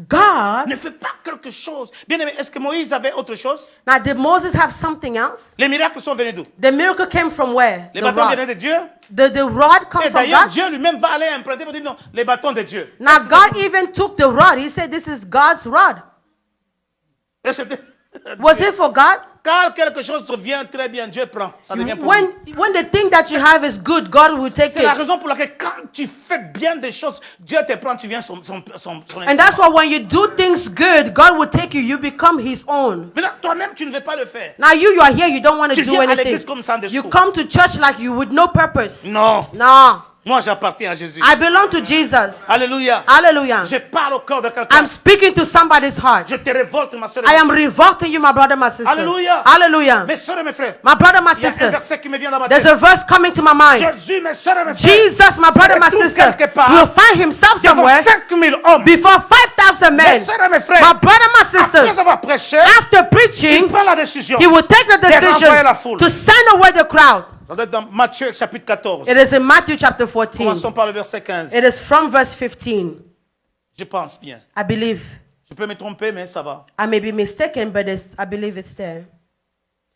God. ne fait pas quelque chose. Bien aimé, est-ce que Moïse avait autre chose? Now, did Moses have something else? Les miracles sont venus d'où? The miracle came from where? Les The bâtons rod. viennent de Dieu. The rod come Et from d'ailleurs, God. Dieu lui-même va aller emprunter pour dire non, les bâtons de Dieu. Now, God even took the rod. He said, this is God's rod. Et c'était- Was it for God? Quand quelque chose te vient très bien, Dieu prend. Ça devient pour lui. When the thing that you have is good, God will take C'est la it. raison pour laquelle quand tu fais bien des choses, Dieu te prend, tu viens son And that's why when you do things good, God will take you. You become His own. Maintenant, toi-même, tu ne veux pas le faire. Now you are here. You don't want to Tu do viens à anything. l'église comme ça, en You discours. come to church like you with no purpose. Non. No. Moi, j'appartiens à Jésus. I belong to Jesus. Alléluia. Hallelujah. Je parle au cœur de quelqu'un. I'm speaking to somebody's heart. Je te révolte, ma soeur. I am revolting you, my brother, my sister. Hallelujah. Hallelujah. Mes soeurs et mes frères. My brother, my Il y a un sister. verset qui me vient dans ma There's tête. a verse coming to my mind. Jésus, mes soeurs et mes frères. Jesus, my brother, se my trouve sister, quelque part will find himself devant somewhere 5000 hommes. before 5,000 Mes men. soeurs et mes My frères. brother, my sister, Après avoir prêché, after il preaching, prend la décision. he will take the renvoyer la decision foule. to send away the crowd. Ça doit être dans Matthieu chapitre 14. It is in Matthew chapter 14. Commençons par le verset 15. It is from verse 15. Je pense bien. I believe. Je peux me tromper, mais ça va. I may be mistaken, but I believe it's there.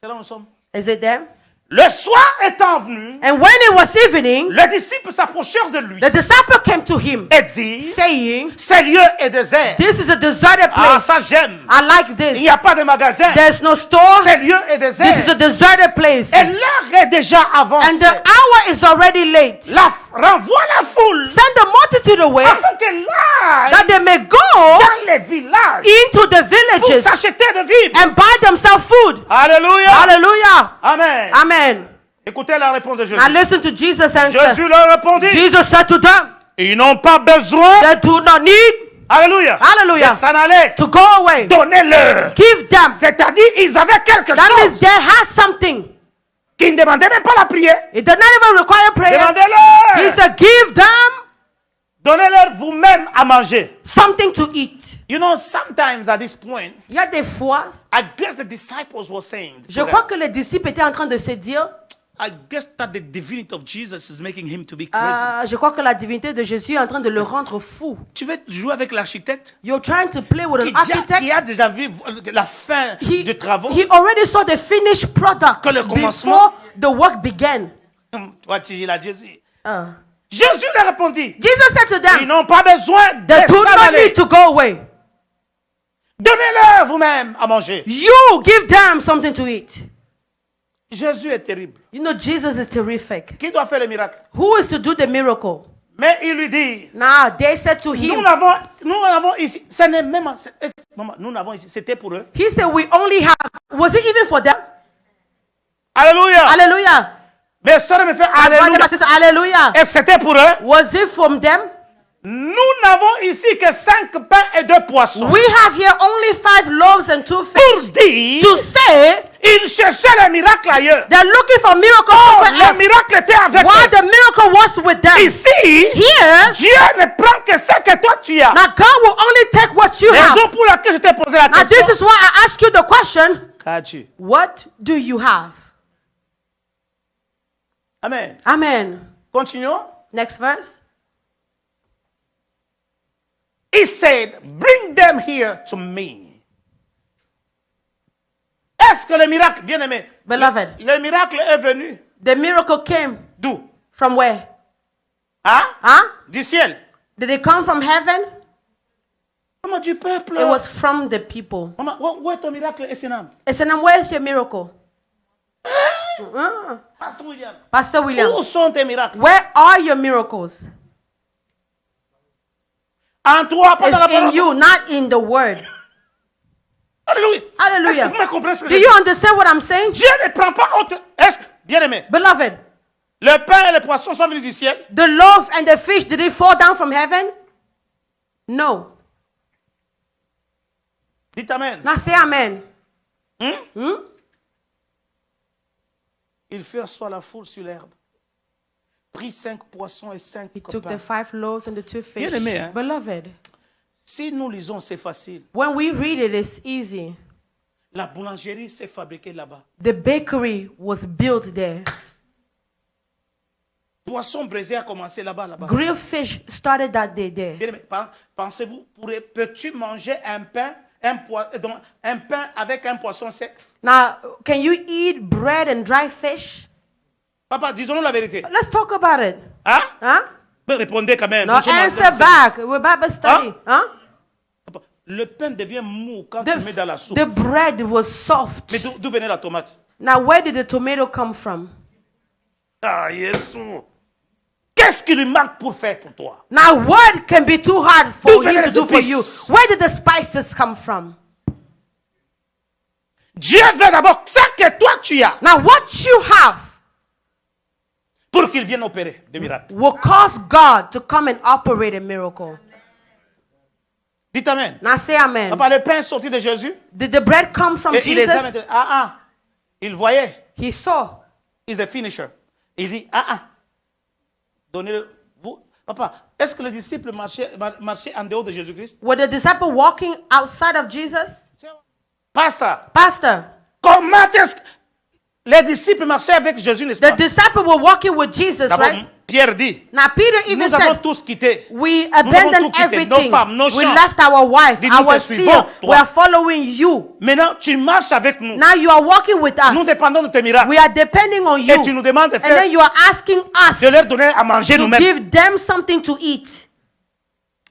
C'est là où nous sommes. Is it there? Le soir étant venu, And when it was evening, les disciples s'approchèrent de lui the disciple came to him, et dirent, saying, ce lieu est désert. this is a deserted Ah, place. ça j'aime. I like Il this. n'y a pas de magasin. There's no store. Ce lieu est This is a désert. deserted place. Et l'heure est déjà And avancée. the hour is already late. Renvoie la foule Send the multitude away afin qu'elle aille that they may go dans les villages into the pour villages s'acheter de vivre. and buy themselves food. Alléluia. Hallelujah. Amen. Amen. Écoutez la réponse de Jésus. Now listen to Jesus' answer. Jésus leur répondit, Jesus said to them, ils n'ont pas besoin, they do not need alléluia, Hallelujah. de s'en aller. to go away. Donnez-leur. Give them. C'est-à-dire, ils avaient quelque That means chose they had something. qui ne demandait même pas la prière. It did not even require prayer. He Demandez-leur. said, give them Donnez-leur vous-même à manger. something to eat. You know, sometimes at this point, Il y a des fois, I guess the disciples were saying, je crois que les disciples étaient en train de se dire, I guess that the divinity of Jesus is making him to be crazy. Je crois que la divinité de Jésus est en train de le rendre fou. Tu veux jouer avec l'architecte You're trying to play with an qui architect. a déjà vu la fin des travaux. He already saw the finished product Que le commencement- before the work began. Toi, il a Jésus. Uh, Jésus leur répondit, Jesus said to ils them, n'ont pas besoin de they do s'en not aller. need to go away. Donnez-leur vous-même à manger. You give them something to eat. Jésus est terrible. You know, Jesus is terrific. Qui doit faire le miracle? Who is to do the miracle? Mais il lui dit, Now, they said to nous him, n'avons ici, ce n'est même, maman, nous n'avons ici, c'était pour eux. he said, we only have, was it even for them? Alléluia. Hallelujah. Mes soeurs me fait Brother alléluia. and sister, hallelujah. Et c'était pour eux. Was it from them? Nous n'avons ici que 5 pains et 2 poissons. We have here only 5 loaves and 2 Pour fish. dire, To say, ils cherchaient le miracle ailleurs. they're looking for miracles Oh, somewhere le else. miracle était avec While eux. the miracle was with them. Ici, Here, Dieu ne prend que ce que toi tu as. now God will only take what you have. Raison pour laquelle je t'ai posé la Now this question. is why I ask you the question, Qu'as-tu? what do you have? Amen. Amen. Continuons. Next verse. He said, bring them here to me. Est-ce que le miracle, bien aimé, Beloved, le miracle est venu the miracle came d'où? from where? Hein? Huh? Du ciel. Did it come from heaven? Maman, du peuple. It was from the people. Maman, où est ton miracle, Essenam? Essenam, where is your miracle? Uh-uh. Pasteur William. Pastor William, Où sont tes miracles? where are your miracles? En toi, pas dans la It's in parole. you, not in the word. Alléluia. Hallelujah. Est-ce que vous me comprenez ce que Do je you dis? understand what I'm saying? Dieu ne prend pas autre. Est-ce que, bien aimé, Beloved, le pain et le poisson sont venus du ciel? the loaf and the fish, did it fall down from heaven? No. Dites Amen. Now say amen. Il fit asseoir la foule sur l'herbe. Prit 5 poissons et 5 He took the pains. 5 loaves and the 2 fish. Bien-aimé, hein? Beloved, Si nous lisons, c'est facile. when we read it, it's easy. La boulangerie s'est fabriquée là-bas. The bakery was built there. Poisson braisé a commencé là-bas. Grilled fish started that day there. Bien-aimé, pensez-vous, peux-tu manger un pain, donc un pain avec un poisson sec? Now, can you eat bread and dry fish? Papa, disons-nous la vérité. Let's talk about it. Hein? Huh? Mais répondez quand même. No, Nous sommes en- answer back. We're Bible study. Huh? Papa, le pain devient mou quand tu le mets dans la soupe. The bread was soft. Mais d'où venait la tomate? Now, where did the tomato come from? Ah, Jésus. Qu'est-ce qui lui manque pour faire pour toi? Now, what can be too hard for D'où him venaient to les do for you? épices? Where did the spices come from? Dieu veut d'abord ce que toi tu as Now, what you have pour qu'il vienne opérer des miracles. will cause God to come and operate a miracle. Dites Amen. Now, say amen. Papa, le pain sorti de Jésus, Did the bread come from et il les a Jesus? mis. Il voyait. He saw. He's the finisher. Il dit, donnez-le. Vous. Papa, est-ce que les disciples marchaient en dehors de Jésus-Christ? Were the disciples walking outside of Jesus? Pasteur, Pastor, comment est-ce que les disciples marchaient avec Jésus, n'est-ce the pas? disciples were walking with Jesus, D'abord, right? Pierre dit, Now, Peter even nous avons said, tous quitté. we avons abandoned tout quitté, everything. nos femmes, nos We champs. left our wife, Dis, nous te our suivons, field. toi. We are following you. Maintenant, tu marches avec nous. Now you are walking with Nous us. dépendons de tes miracles. We are depending on you. Et tu nous demandes de And then faire, you are asking us de leur donner à manger to nous-mêmes. give them something to eat.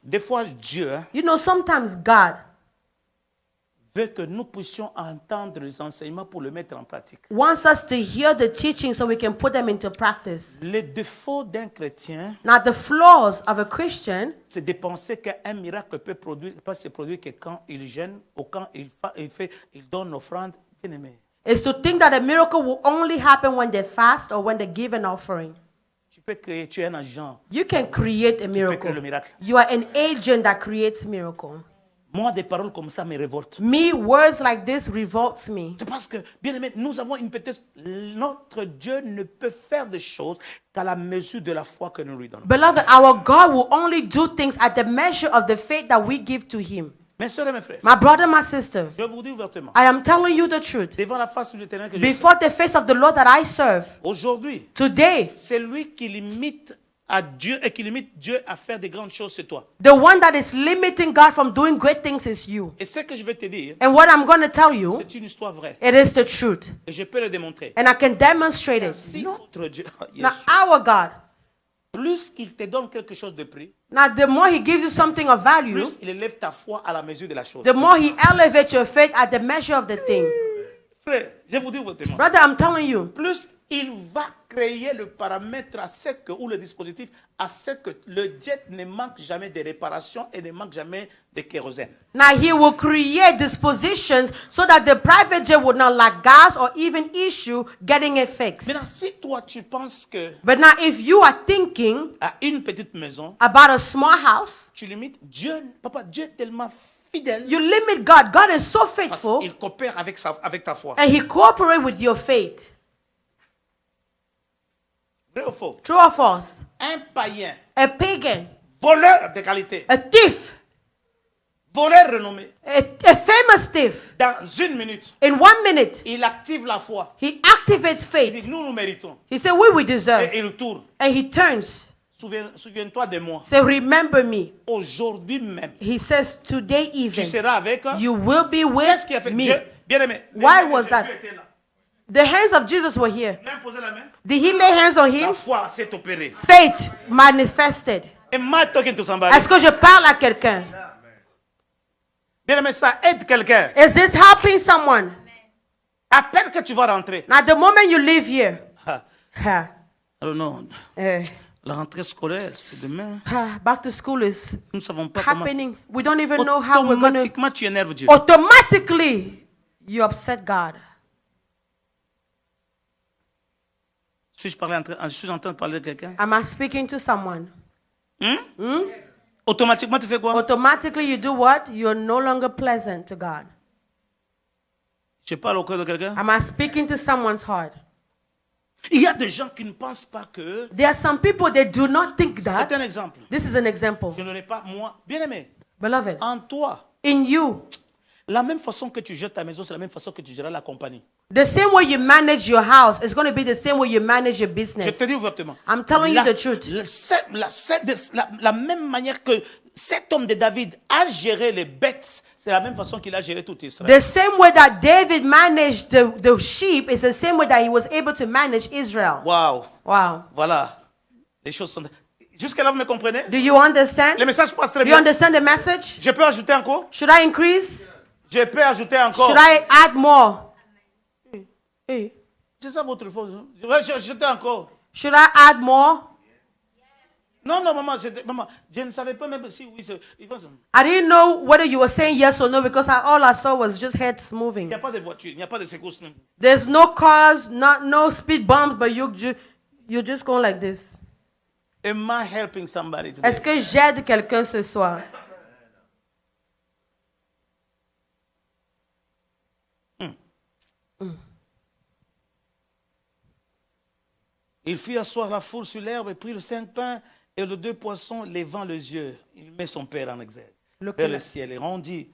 Des fois, Dieu You know, sometimes God veut que nous puissions entendre les enseignements pour le mettre en pratique. wants us to hear the teaching so we can put them into practice. Les défauts d'un chrétien, Now, the flaws of a Christian c'est de penser qu'un miracle peut pas se produire que quand il gêne ou quand il donne l'offrande. Bien aimé, is to think that a miracle will only happen when they fast or when they give an offering. tu peux créer, tu es un agent. You can create a Tu peux créer miracle. le miracle. You are an agent that creates miracle. Moi, des paroles comme ça me révoltent. Me, words like this revolts me. C'est parce que, bien aimé, nous avons une petite. Notre Dieu ne peut faire des choses qu'à la mesure de la foi que nous lui donnons. Beloved, our God will only do things at the measure of the faith that we give to Him. Mes sœurs et mes frères, My brother, my sister, je vous dis ouvertement, I am telling you the truth. devant la face de l'Éternel que je sers, Before the face of the Lord that I serve, aujourd'hui, today, c'est lui qui limite à Dieu et qui limite Dieu à faire des grandes choses, c'est toi. the one that is limiting God from doing great things is you. Et ce que je vais te dire, And what I'm going to tell you, c'est une histoire vraie. it is the truth. Et je peux le démontrer. And I can demonstrate it. Si notre Dieu, Now, yes, our God, plus qu'il te donne quelque chose de prix, now the more He gives you something of value, plus il élève ta foi à la mesure de la chose. the more He elevates your faith at the measure of the thing. Frère, je vous dis ouvertement, Brother, I'm telling you, plus il va créer le paramètre à ce que, ou le dispositif, à ce que le jet ne manque jamais de réparation et ne manque jamais de kérosène. now He will create dispositions so that the private jet would not lack gas or even issue getting it fixed. Maintenant, si toi tu penses que But now, if you are thinking à une petite maison, about a small house, tu limites Dieu, papa, Dieu est tellement fidèle you limit God. God is so parce faithful, qu'il coopère avec ta foi. and He cooperates with your faith. Vrai ou faux? True or false? Un païen, A pagan, voleur de qualité, a thief, voleur renommé, a famous thief, dans une minute, in 1 minute, il active la foi. he activates Il faith. dit, nous méritons. He said, we deserve. Et il tourne. And he turns. Souviens-toi de moi. Say, remember me. Aujourd'hui même, He says, today tu even, seras avec you will be Qu'est-ce qui a with fait me. Dieu? Bien-aimé. Why les mains de was Jésus that? étaient là. The hands of Jesus were here. Il a imposé la main. Did he lay hands on La him? foi s'est opérée. Faith manifested. Et moi, talking to somebody. Est-ce que je parle à quelqu'un? Bien-aimé, ça aide quelqu'un. Is this helping someone? À peine que tu vas rentrer. Now, the moment you leave here, Ah, ha, I don't know. eh, La rentrée scolaire, c'est demain. back to school is Nous ne savons pas comment. happening. We don't even know how we're going to. Automatiquement, tu énerves Dieu. Automatically, you upset God. Suis-je en train de parler de quelqu'un? Am I speaking to someone? Automatiquement, tu fais quoi? Automatically, you do what? You're no longer pleasant to God. Je parle au cœur de quelqu'un. Am I speaking to someone's heart? Il y a des gens qui ne pensent pas que. There are some people that do not think C'est that. un exemple. This is an example. Je n'aurais pas, moi, bien-aimé, Beloved, en toi, in you, la même façon que tu gères ta maison, c'est la même façon que tu géreras la compagnie. the same way you manage your house is going to be the same way you manage your Je business. te dis ouvertement. I'm telling you the truth. La même manière que cet homme de David a géré les bêtes, c'est la même façon qu'il a géré tout Israël. The same way that David managed the sheep is the same way that he was able to manage Israel. Waouh. Wow. Voilà. Les choses sont. Jusqu'à là, vous me comprenez? Do you understand? Le message passe très Do you bien. understand the message? Je peux ajouter encore? Should I increase? Je peux ajouter encore. Should I add more? Hey. C'est ça votre faute. Je vais ajouter encore. Should I add more? Non, non, maman, maman, je ne savais pas même si oui. Il I didn't know whether you were saying yes or no because all I saw was just heads moving. n'y a pas de voiture, il n'y a pas de secours. There's no cars, no speed bumps, but you're just going like this. Am I helping somebody today? Est-ce que j'aide quelqu'un ce soir? Il fit asseoir la foule sur l'herbe et prit le 5 pains et les 2 poissons, levant les yeux. Il met son père en exergue vers le ciel et rendit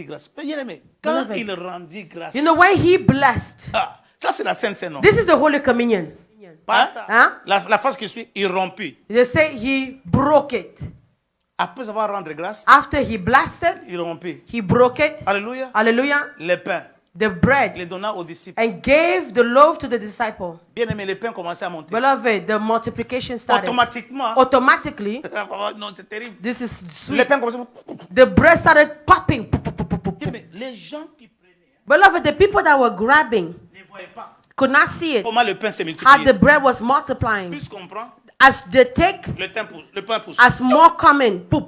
grâce. Bien aimé, quand Beloved. il rendit grâce, You know, when he blessed, ça c'est la Sainte Seine, non? this is the Holy Communion. Basta. Hein? La phase qui suit, il rompit. They say he broke it. Après avoir rendu grâce, After he blessed, il rompit. he broke it. Alléluia. Hallelujah. Les pains, The bread. il les donna aux disciples. And gave the loaf to the disciple. Bien aimé, les pains commençaient à monter. Beloved, the multiplication started. Automatiquement. Automatically, Non, c'est terrible. this is Les sweet. pains commençaient. The bread started popping. Bien aimé, les gens qui prenaient Beloved, the people that were grabbing ne voyaient pas could not see it. comment le pain s'est How multiplié. the bread was multiplying. Plus qu'on prend, As they take, le pain pousse. as more coming. Poop.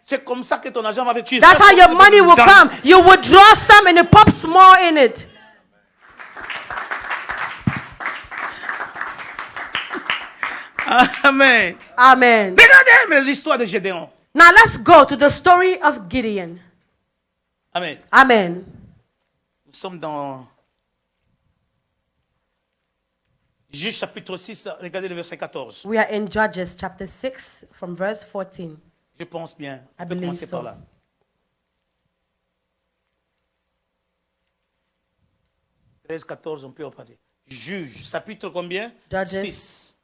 C'est comme ça que ton argent va venir. That's how your money will come. You will draw some and it pops more in it. Amen. Amen. Regardez l'histoire de Gédéon. Now let's go to the story of Gideon. Amen. Amen. Nous sommes dans Juge chapitre 6, regardez le verset 14. We are in Judges chapter 6 from verse 14. Je pense bien. I On peut believe commencer so. par là. 13, 14, on peut en parler. Juge, chapitre combien? Judges. 6.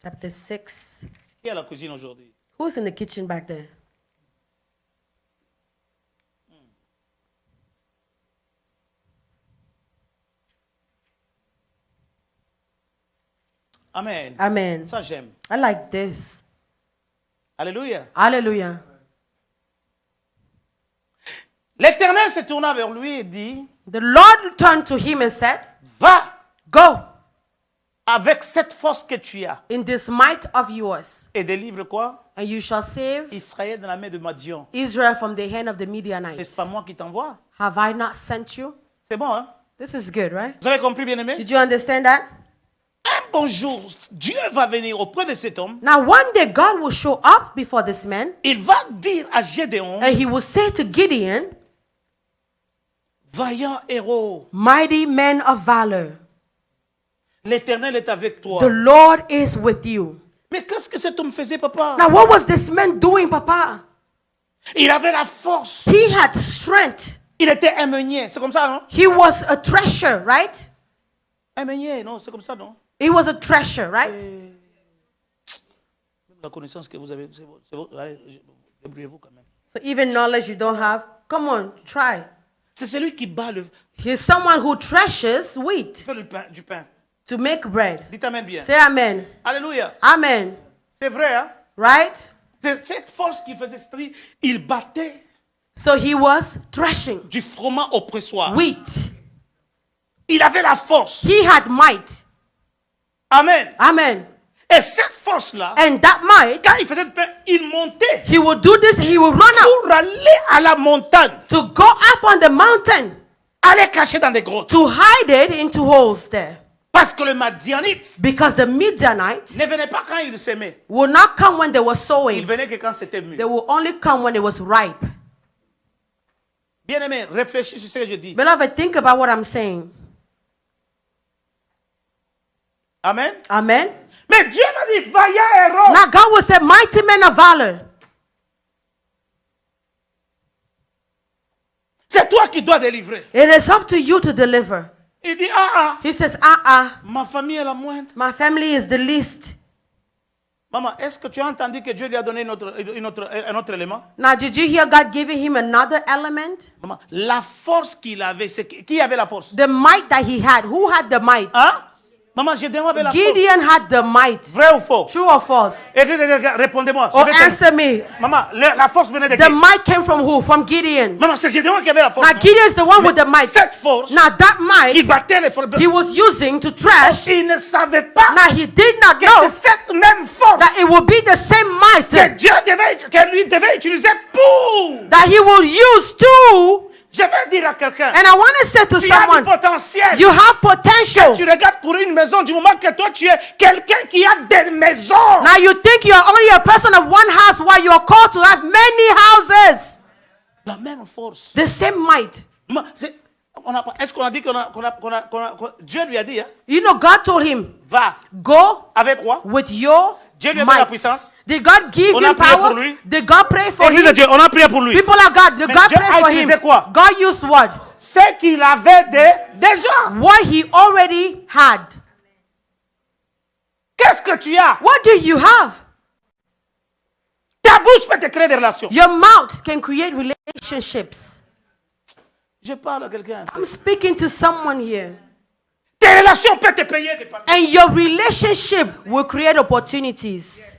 Chapter 6. Qui est à la cuisine aujourd'hui? Who's in the kitchen back there? Amen. Amen. Ça, j'aime. I like this. Alléluia. Hallelujah. L'Éternel se tourna vers lui et dit, The Lord turned to him and said, va Go avec cette force que tu as in this might of yours, et délivre quoi? and you shall save Israël dans la main de Madian. Israel from the hand of the N'est-ce Midianites. pas moi qui t'envoie? Have I not sent you? C'est bon, hein? This is good, right? Vous avez compris, bien-aimé? Did you understand that? Un bon jour, Dieu va venir auprès de cet homme. Now, one day God will show up before this man, Il va dire à Gédéon, and he will say to Gideon, vaillant héros, Mighty man of valor, l'Éternel est avec toi. the Lord is with you. Mais qu'est-ce que cet homme faisait, papa? Now, what was this man doing, Papa? Il avait la force. He had strength. Il était un meunier. C'est comme ça, non? He was a treasure, right? Un meunier, non? C'est comme ça, non? He was a treasure, right? La connaissance que vous avez, c'est votre, allez, débrouillez-vous quand même. So even knowledge you don't have, come on, try. C'est celui qui bat He's someone who treasures wheat fait du pain. to make bread. Dites amen bien. Say amen. Alléluia. Amen. C'est vrai, hein? Right? C'est cette force qui faisait, c'est-à-dire, il battait So he was threshing du froment au pressoir. wheat. Il avait la force. He had might. Amen. Amen. Et cette force-là, And that might, quand il faisait du pain, il montait he will do this, he will run up pour aller à la montagne, to go up on the mountain aller cacher dans des grottes. to hide it into holes there. Parce que le Madianite Because the Midianites ne venait pas quand il semait. will not come when they were Il sowing. venait que quand c'était They mûr. will only come when it was ripe. Bien-aimé, réfléchis sur ce que je dis. Beloved, think about what I'm saying. Amen. Amen. Mais Dieu m'a dit, vaillant héros. Now God will say, mighty men of valor. C'est toi qui dois délivrer. It is up to you to deliver. Il dit, He says, ma famille est la moindre. my family is the least. Maman, est-ce que tu as entendu que Dieu lui a donné un autre élément? Now, did you hear God giving him another element? Maman, la force qu'il avait, c'est qui avait la force? The might that he had. Who had the might? Hein? Maman, Gédéon avait la force. Gideon had the might. Vrai ou faux? True or false? Répondez-moi. Or answer me. Maman, la force venait de The qui? might came from who? From Gideon. Maman, c'est Gédéon qui avait la force. Now, Gideon is the one with the might. Cette force Now, that qui might battait les forces, he was using to trash. il ne savait pas Now, he did not que know c'est cette même force that it will be the same might que Dieu que lui devait utiliser pour. that he will use to. Je vais dire à quelqu'un, And I want to say to tu as du someone, potentiel. you have potential. Tu regardes pour une maison du moment que toi tu es quelqu'un qui a des maisons. Now you think you're only a person of one house while you're called to have many houses. La même force. The same might. Est-ce qu'on a dit Dieu lui a dit, hein, You know, God told him, va go avec quoi? with your Dieu lui a donné la might. puissance. Did God give On a him prié pour power? lui. Did God pray for Église de him? Dieu, on a prié pour lui. People of God, did Mais God Dieu pray a for utilisé him? quoi? God used what? C'est qu'il avait déjà. What he already had. Qu'est-ce que tu as? What do you have? Ta bouche peut te créer des relations. Your mouth can create relationships. Je parle à quelqu'un. I'm speaking to someone here. Tes relations peuvent te payer des parties. And your relationship will create opportunities.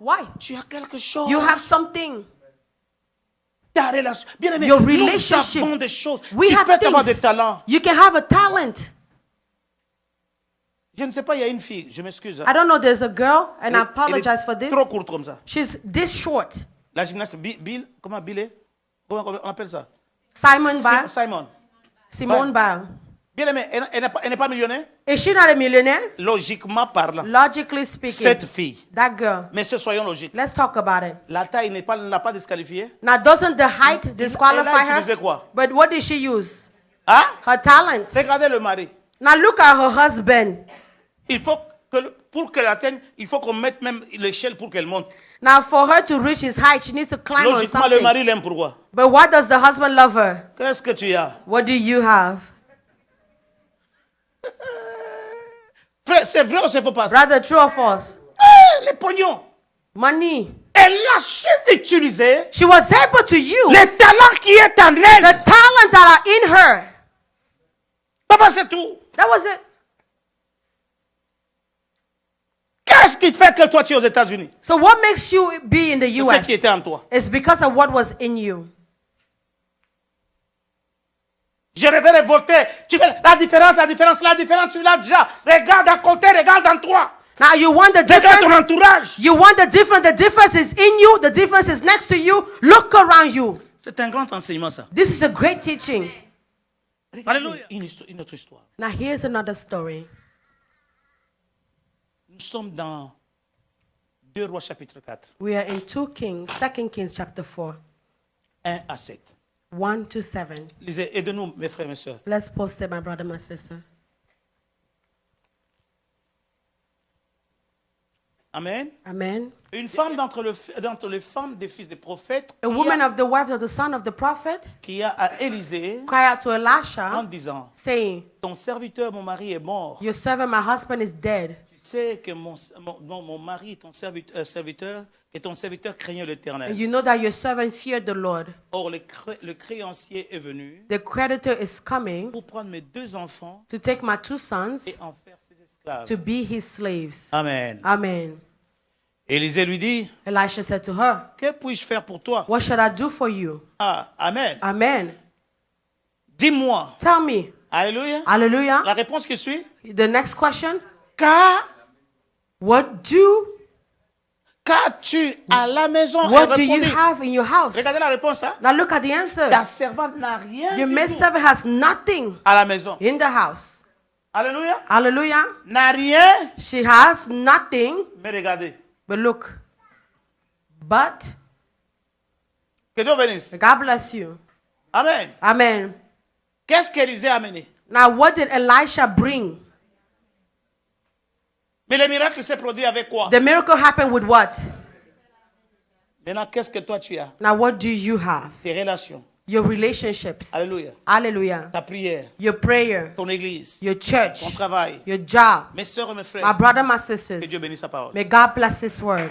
Why? Tu as quelque chose. You have something. Ta relation. Bien aimé, Your nous relationship. avons des choses. We Tu have peux avoir des things. talents. You can have a talent. Je ne sais pas, il y a une fille, je m'excuse. I don't know, there's a girl, and I Elle est apologize for this. trop courte comme ça. She's this short. La gymnaste Bill, comment Bill est? Comment on appelle ça? Simon Biles. Simon. Simone Biles. Bien aimé, elle n'est pas millionnaire? Is she not a millionaire? Logiquement parlant. Logically speaking, Cette fille. that girl. Mais soyons logiques. Let's talk about it. La taille n'a pas disqualifié. Now, doesn't the height disqualify Elle a utilisé her? quoi? But what did she use? Hein? Her talent. Regardez le mari. Now look at her husband. Il faut que, pour qu'elle atteigne, il faut qu'on mette même l'échelle pour qu'elle monte. Now for her to reach his height, she needs to climb on Logiquement, le something. mari l'aime pourquoi? But why does the husband love her? Qu'est-ce que tu as? What do you have? Frère, c'est vrai ou c'est faux pas? Rather true or false? Les pognons. Money. Elle a su utiliser She was able to use les talents qui est en elle. the talents that are in her. Papa, c'est tout. That was it. Qu'est-ce qui fait que toi tu es aux États-Unis? So what makes you be in the C'est ce qui était US? en toi. It's because of what was in you. Je vais révolter. Tu fais la différence, tu l'as déjà. Regarde à côté, regarde en toi. Now you want the Regarde ton difference. entourage. You want the difference. The difference is in you. The difference is next to you. Look around you. C'est un grand enseignement ça. This is a great teaching. Alléluia. Une autre histoire. Now here's another story. Nous sommes dans 2 Rois chapitre 4, We are in 2 Kings chapter 4, 1 à 7. 1 to 7. Lisez, aidez-nous mes frères et mes sœurs. Let's post it, my brother, my sister. Amen. Amen. Une femme d'entre les femmes des fils des prophètes A woman of the wife of the son of the prophet qui a à Élisée cried out to en Elisha, disant, saying, ton serviteur, mon mari est mort. your servant, my husband, is dead. Tu sais que mon mari, ton serviteur, et ton serviteur craignait And l'Éternel. you know that your servant feared the Lord. Or, le créancier est venu The creditor is coming pour prendre mes 2 enfants to take my 2 sons et en faire ses esclaves. to be his slaves. Amen. Amen. Élisée lui dit, Elisha said to her, que puis-je faire pour toi? what should I do for you? Ah, Amen. Amen. Dis-moi. Tell me. Alléluia. Hallelujah. La réponse qui suit. The next question. What qu'as-tu à la maison? What Elle do you répondit. have in your house? Regardez la réponse. Hein? Now look at the answer. Ta servante n'a rien Your du maid tout servant has nothing à la maison. in the house. Alléluia. Hallelujah. N'a rien. She has nothing. Mais regardez. But look. But Que Dieu bénisse. God bless you. Amen. Amen. Qu'est-ce qu'Élisée a amené? Now what did Elisha bring? Mais le miracle s'est produit avec quoi? The miracle happened with what? Maintenant, qu'est-ce que toi tu as? Now what do you have? Tes relations. Your relationships. Alléluia. Hallelujah. Ta prière. Your prayer. Ton église. Your church. Ton travail. Your job. Mes soeurs et mes My frères. brother, my Que Dieu sisters. bénisse sa parole. May God bless His word.